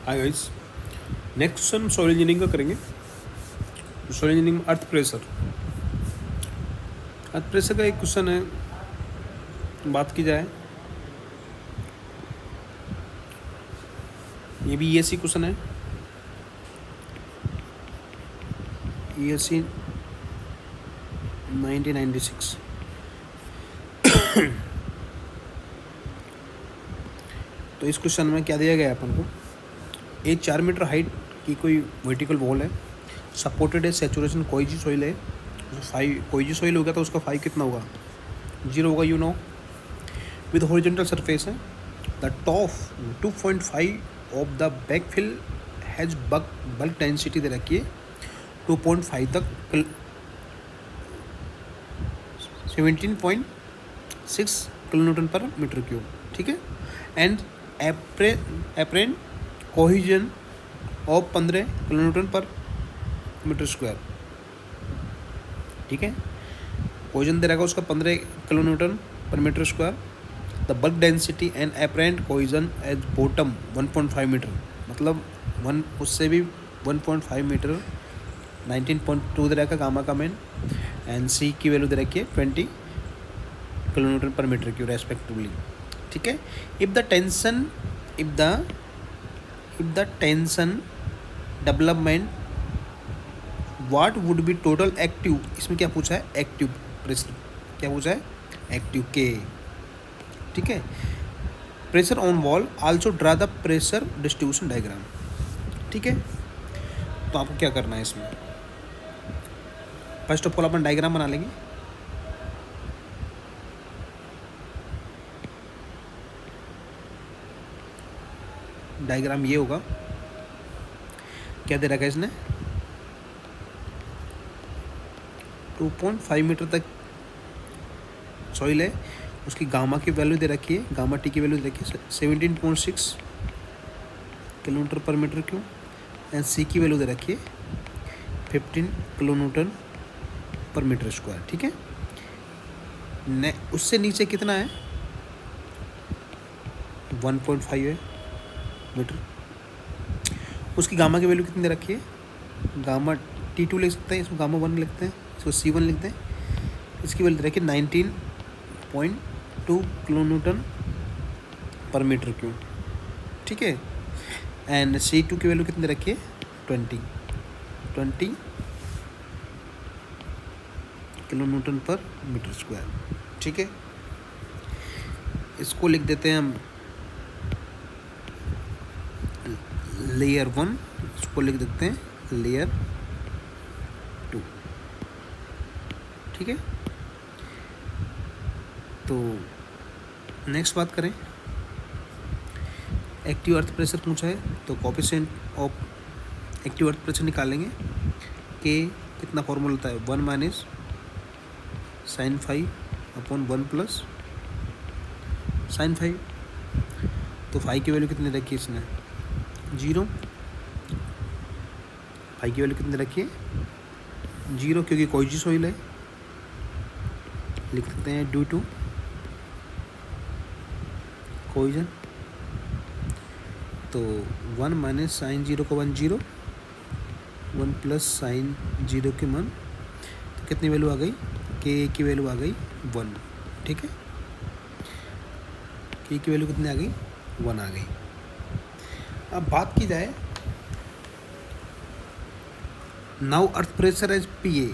Hi guys, next question soil engineering का करेंगे। Soil engineering में अर्थ प्रेशर का एक क्वेश्चन है। बात की जाए, ये भी ईएससी क्वेश्चन है। ईएससी 1996। तो इस क्वेश्चन में क्या दिया गया है अपन को, एक 4 मीटर हाइट की कोई वर्टिकल वॉल है, सपोर्टेड है सैचुरेशन कोई सॉइल है। 5 कोई सॉइल होगा तो उसका 5 कितना होगा, 0 होगा, you know. With horizontal surface है, the top 2.5 of the backfill has bulk density दे रखी है 2.5 तक 17.6 किलोन्यूटन पर मीटर क्यूब, ठीक है। And apparent cohesion of 15 kilonewton per metre square, ठीक है। कोहिजन दे रखा उसका 15 kilonewton per metre square. The bulk density and apparent cohesion as bottom 1.5 metre, मतलब उससे भी 1.5 मीटर। 19.2 दे रखा गामा का मेन, एंड सी की वैल्यू दे रखी है 20 किलोमीटर पर मीटर क्यूब रेस्पेक्टिवली, ठीक है। If the tension development what would be total active, इसमें क्या पूछा है, एक्टिव प्रेशर, क्या पूछा है, एक्टिव के, ठीक है। Pressure on wall, also draw the pressure distribution diagram, ठीक है। तो आपको क्या करना है इसमें, first of all upon diagram बना लेंगे। डायग्राम ये होगा, क्या दे रखा है इसने, 2.5 मीटर तक सॉइल है, उसकी गामा की वैल्यू दे रखी है, गामा टी की वैल्यू दे रखी है 17.6 किलोमीटर पर मीटर क्यूब, एंड सी की वैल्यू दे रखी है 15 किलोन्यूटन पर मीटर स्क्वायर, ठीक है। उससे नीचे कितना है, 1.5 है मीटर। उसकी गामा की वैल्यू कितनी दे रखी है, गामा T2 लिख सकते हैं, इसको गामा 1 लिखते हैं, इसको C1 लिखते हैं। इसकी वैल्यू दे रखी है 19.2 किलोन्यूटन पर मीटर क्यूब, ठीक है। एंड C2 की वैल्यू कितनी दे रखी है, 20 किलोन्यूटन पर मीटर स्क्वायर, ठीक है। इसको लिख देते हैं हम लेयर 1, इसको लिख देते हैं लेयर 2, ठीक है। तो नेक्स्ट बात करें, एक्टिव अर्थ प्रेशर पूछा है, तो coefficient of active earth pressure निकालेंगे। के कितना फॉर्मूला होता है, 1 minus sin 5 upon 1 plus sin 5। तो 5 की वैल्यू कितनी रखी है इसने, 0। 5 की वैल्यू कितनी रखी है, 0, क्योंकि कोई जी सॉइल है, लिख सकते हैं ड्यू टू कोइजन। तो 1 माइनस साइन 0 का 1 0, 1 प्लस साइन 0 के मान, तो कितनी वैल्यू आ गई, के की वैल्यू आ गई 1, ठीक है। के की वैल्यू कितनी आ गई, 1 आ गई। अब बात की जाए, now earth pressure as PA,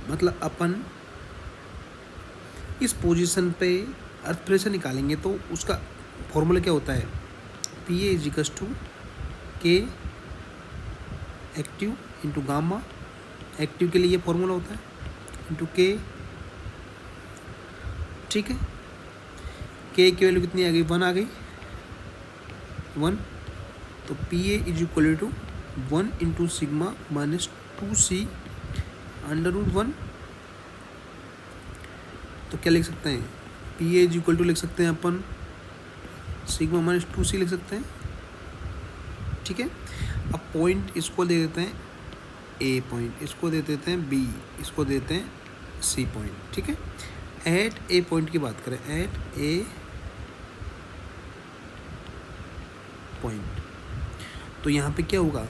मतलब अपन इस पोजीशन पे अर्थ प्रेशर निकालेंगे तो उसका फॉर्मूला क्या होता है, PA इज इक्वल्स टू के एक्टिव इंटू गामा, एक्टिव के लिए ये फॉर्मूला होता है, इंटू के, ठीक है। के की वैल्यू कितनी आ गई, 1 आ गई, 1। तो PA is equal to 1 into sigma minus 2C under root 1। तो क्या लिख सकते हैं, PA इज इक्वल टू लिख सकते हैं अपन सिग्मा माइनस 2C लिख सकते हैं, ठीक है। अब पॉइंट इसको दे देते हैं A पॉइंट, इसको दे देते हैं B, इसको देते हैं C पॉइंट, ठीक है। एट A पॉइंट की बात करें, एट A पॉइंट, तो यहाँ पे क्या होगा,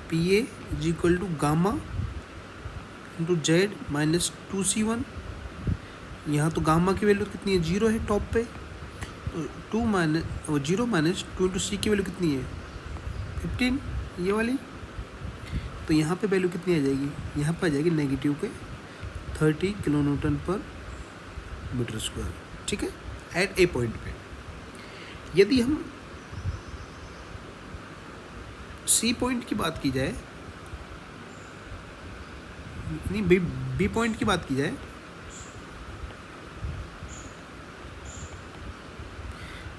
P A is equal to gamma into Z minus 2C1। यहाँ तो गामा की वैल्यू कितनी है, 0 है टॉप पे, तो 0 माइनस 2 इंटू सी की वैल्यू कितनी है 15, ये वाली। तो यहाँ पे वैल्यू कितनी आ जाएगी, यहाँ पे आ जाएगी नेगेटिव के 30 किलो न्यूटन पर मीटर स्क्वायर, ठीक है, एट ए पॉइंट पे। यदि हम सी पॉइंट की बात की जाए, नहीं बी पॉइंट की बात की जाए,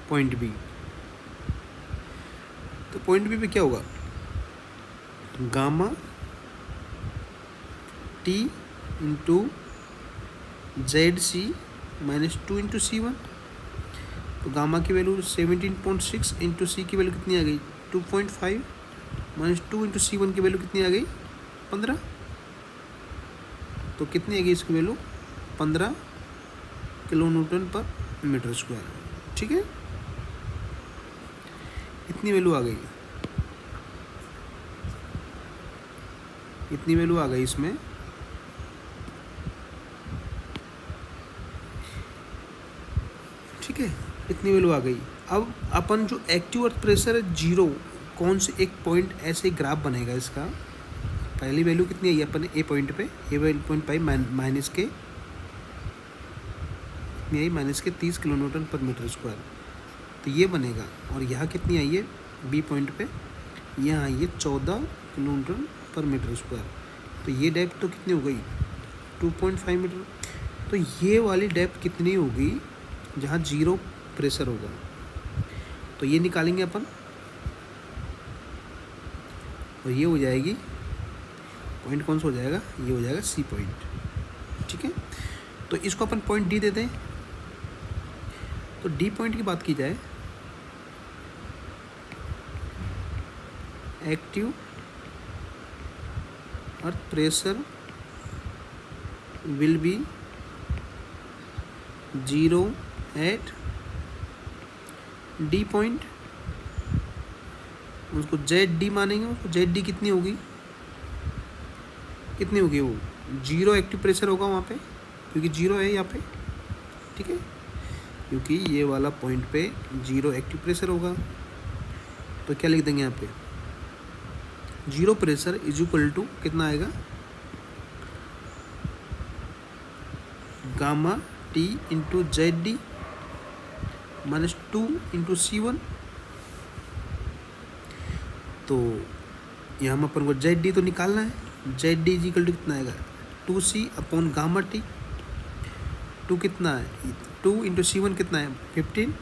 पॉइंट बी, तो पॉइंट बी पे क्या होगा, gamma T into Z C minus 2 into C1। तो गामा की वैल्यू 17.6 इंटू सी की वैल्यू कितनी आ गई 2.5 माइनस 2 इंटू C1 की वैल्यू कितनी आ गई 15। तो कितनी आ गई इसकी वैल्यू 15 किलो न्यूटन पर मीटर स्क्वायर, ठीक है, इतनी वैल्यू आ गई, इतनी वैल्यू आ गई इसमें। ठीक है, इतनी वैल्यू आ गई। अब अपन जो एक्टिव अर्थ प्रेशर है 0, कौन से एक पॉइंट ऐसे ग्राफ बनेगा इसका, पहली वैल्यू कितनी आई अपन ए पॉइंट पे, ए पॉइंट पाई माइनस के कितनी आई -30 किलो न्यूटन पर मीटर स्क्वायर, तो ये बनेगा। और यहाँ कितनी आई है बी पॉइंट पे, यहाँ आई है 14 किलो न्यूटन पर मीटर स्क्वायर। तो ये डेप्थ तो कितनी हो गई 2.5 मीटर। तो ये वाली डेप्थ कितनी होगी जहाँ 0 प्रेशर होगा, तो ये निकालेंगे अपन, और ये हो जाएगी पॉइंट कौन सा हो जाएगा, ये हो जाएगा सी पॉइंट, ठीक है। तो इसको अपन पॉइंट डी देते हैं। तो डी पॉइंट की बात की जाए, active earth pressure will be 0 at D point, उसको जेड डी मानेंगे। उसको जेड डी कितनी होगी, कितनी होगी वो 0 एक्टिव प्रेशर होगा वहाँ पे, क्योंकि 0 है यहाँ पे, ठीक है, क्योंकि ये वाला पॉइंट पे 0 एक्टिव प्रेशर होगा। तो क्या लिख देंगे यहाँ पे 0 प्रेशर इज इक्वल टू कितना आएगा, gamma T into Z D minus 2 into C1। तो यहाँ हम अपन को जेड डी तो निकालना है, Z D is equal to कितना आएगा 2C अपॉन गामा टी, 2 कितना है 2 इंटू C1 कितना है 15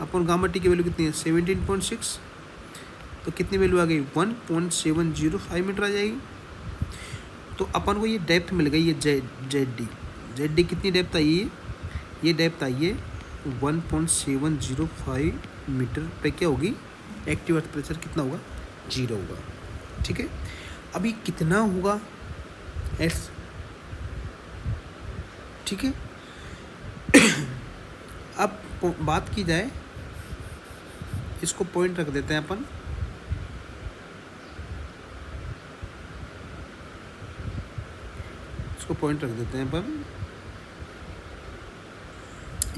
अपॉन गामा टी की वैल्यू कितनी है 17.6। तो कितनी वैल्यू आ गई 1.705 मीटर आ जाएगी। तो अपन को ये डेप्थ मिल गई, ये जेड डी कितनी डेप्थ आई है, ये डेप्थ आई है 1.705 मीटर पे। क्या होगी एक्टिव अर्थ प्रेशर कितना होगा 0 होगा, ठीक है। अभी कितना होगा एस, ठीक है। अब बात की जाए, इसको पॉइंट रख देते हैं अपन, इसको पॉइंट रख देते हैं अपन,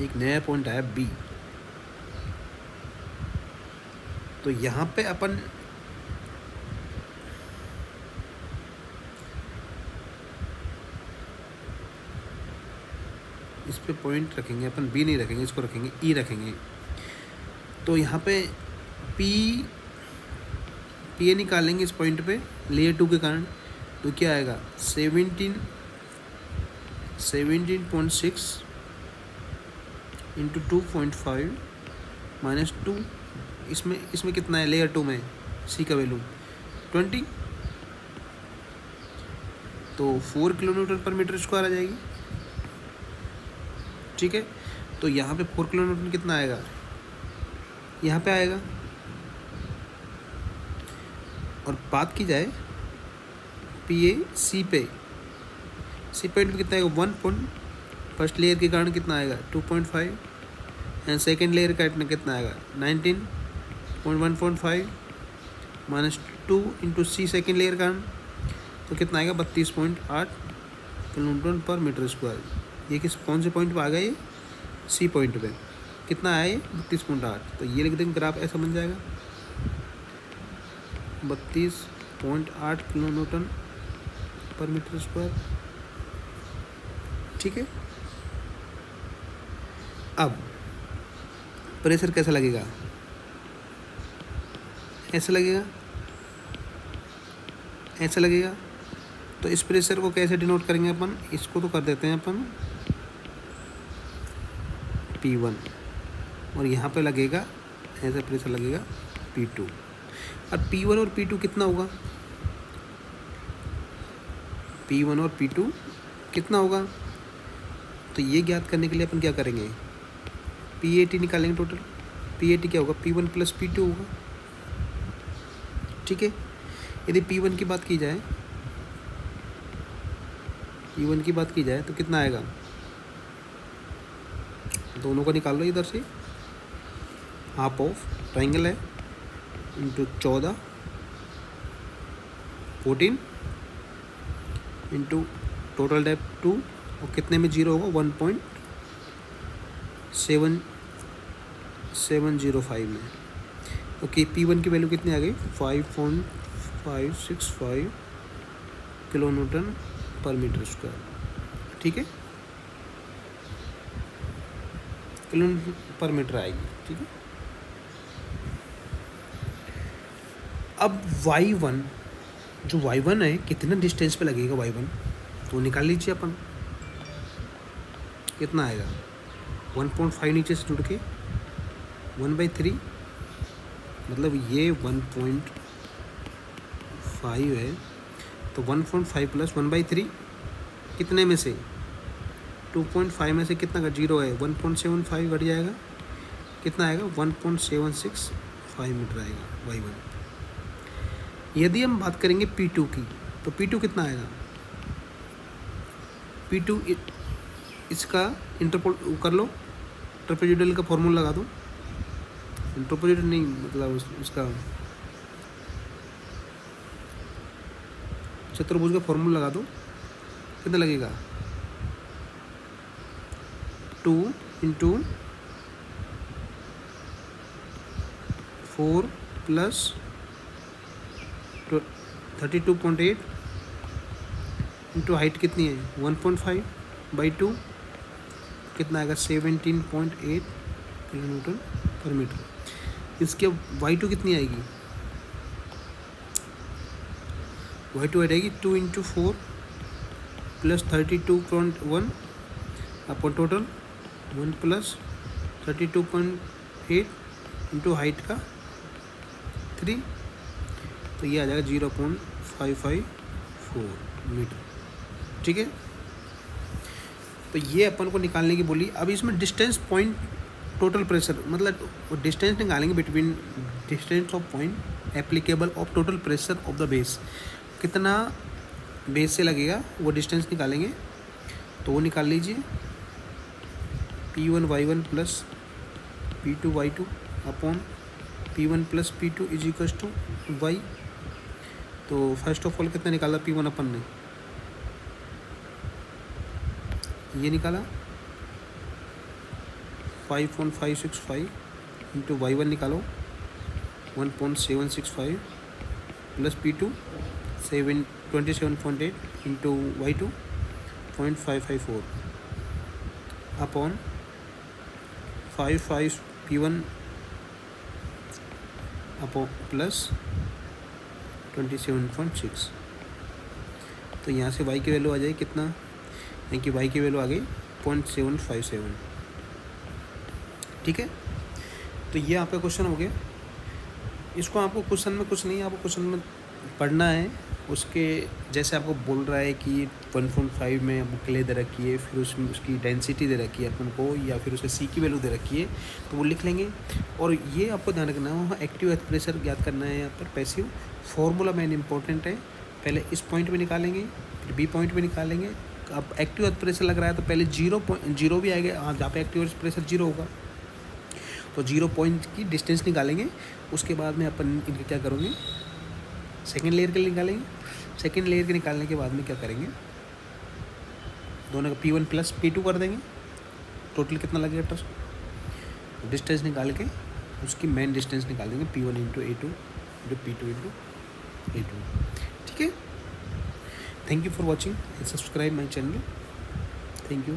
एक नया पॉइंट आया बी। तो यहाँ पे अपन इस पे पॉइंट रखेंगे अपन, बी नहीं रखेंगे, इसको रखेंगे ई रखेंगे। तो यहाँ पे पी ए निकालेंगे इस पॉइंट पे लेयर 2 के कारण। तो क्या आएगा 17.6 इंटू 2.5 माइनस 2, इसमें कितना है लेयर 2 में सी का वैल्यू 20, तो 4 किलो न्यूटन पर मीटर स्क्वायर आ जाएगी, ठीक है। तो यहाँ पे 4 किलो न्यूटन कितना आएगा, यहाँ पे आएगा। और बात की जाए पी ए सी पे, सी पॉइंट पे कितना आएगा 1 पॉइंट, फर्स्ट लेयर के कारण कितना आएगा 2.5 एंड सेकेंड लेयर का कितना आएगा 19.1.5 -2 इंटू सी सेकेंड लेयर का, तो कितना आएगा 32.8 किलोन्यूटन पर मीटर स्क्वायर। ये कौन से पॉइंट पे आ गया, ये सी पॉइंट पे कितना आया ये 32.8, तो ये लिख देंगे ग्राफ ऐसा बन जाएगा 32.8 किलोन्यूटन पर मीटर स्क्वायर। ठीक है, अब प्रेशर कैसा लगेगा, ऐसा लगेगा, ऐसा लगेगा। तो इस प्रेशर को कैसे डिनोट करेंगे अपन, इसको तो कर देते हैं अपन P1, और यहाँ पे लगेगा ऐसा प्रेशर लगेगा P2। और P1 और P2 कितना होगा, P1 और P2 कितना होगा, तो ये ज्ञात करने के लिए अपन क्या करेंगे, PAT निकालेंगे टोटल। PAT क्या होगा, P1 + P2 होगा। ठीक है, यदि P1 की बात की जाए, P1 की बात की जाए तो कितना आएगा, दोनों को निकाल लो इधर से, हाफ ऑफ ट्राइंगल है इंटू 14 14 इंटू टोटल डेप्थ 2, और कितने में जीरो होगा 1.7705 में। ओके, P1 की वैल्यू कितनी आ गई 5.565 किलोन्यूटन पर मीटर स्क्वायर। ठीक है, किलोमीटर पर मीटर आएगी। ठीक है, अब y1, जो y1 है कितना डिस्टेंस पे लगेगा y1, तो निकाल लीजिए अपन, कितना आएगा 1.5 नीचे से जुड़ के 1/3, मतलब ये 1.5 है, तो 1.5 + 1/3 कितने में से 2.5 में से कितना का जीरो है 1.75 घट जाएगा, कितना आएगा 1.765 मीटर आएगा y1। यदि हम बात करेंगे P2 की, तो P2 कितना आएगा, P2 इसका इंटरपोल कर लो, ट्रेपेजोइडल का फॉर्मूला लगा दो, ट्रेपेजोइडल नहीं मतलब उसका चतुर्भुज का फॉर्मूला लगा दो, कितना लगेगा 2 इंटू 4 + 32.8 इंटू हाइट कितनी है 1.5/2, कितना आएगा 17.8 किलोन्यूटन पर मीटर। इसके y2 कितनी आएगी, y2 आ जाएगी 2 इंटू 4 + 32.1 अपन टोटल 1 + 32.8 इंटू हाइट का 3, तो ये आ जाएगा 0.554 मीटर। ठीक है, तो ये अपन को निकालने की बोली। अब इसमें डिस्टेंस पॉइंट टोटल प्रेशर, मतलब डिस्टेंस निकालेंगे between distance of point applicable of total pressure of the base, कितना बेस से लगेगा वो डिस्टेंस निकालेंगे। तो वो निकाल लीजिए P1 y1 + P2 y2 upon P1 + P2 = y। तो फर्स्ट ऑफ ऑल कितना निकाला P1 अपन ने, ये निकाला 5.565 इंटू y1 निकालो 1.765 + P2 27.8 into y2 0.554 upon 55 P1 upon plus 27.6। तो यहाँ से y की वैल्यू आ जाएगी कितना, यानी कि y की वैल्यू आ गई 0.757। ठीक है, तो ये आपका क्वेश्चन हो गया। इसको आपको क्वेश्चन में कुछ नहीं, आपको क्वेश्चन में पढ़ना है। उसके जैसे आपको बोल रहा है कि 1.5 में आपको क्ले दे रखी है, फिर उसमें उसकी डेंसिटी दे रखी है अपन को, या फिर उसके सी की वैल्यू दे रखी है, तो वो लिख लेंगे। और ये आपको ध्यान रखना है, वहाँ एक्टिव अर्थ प्रेशर ज्ञात करना है, यहाँ पर पैसिव फॉर्मूला मेन इंपॉर्टेंट है। पहले इस पॉइंट में निकालेंगे, फिर बी पॉइंट में निकालेंगे। अब एक्टिव अर्थ प्रेशर लग रहा है तो पहले जीरो भी आएगा, हाँ जहाँ पे एक्टिव अर्थ प्रेशर जीरो होगा तो 0 पॉइंट की डिस्टेंस निकालेंगे, उसके बाद में अपन इनके क्या करेंगे, सेकेंड लेयर के लिए निकालेंगे। सेकेंड लेयर के निकालने के बाद में क्या करेंगे, दोनों का P1 प्लस P2 कर देंगे, टोटल कितना लगेगा ट्रस्ट डिस्टेंस निकाल के उसकी मेन डिस्टेंस निकाल देंगे P1 into A2 into P2 into A2। ठीक है, thank you for watching and subscribe my channel. Thank you.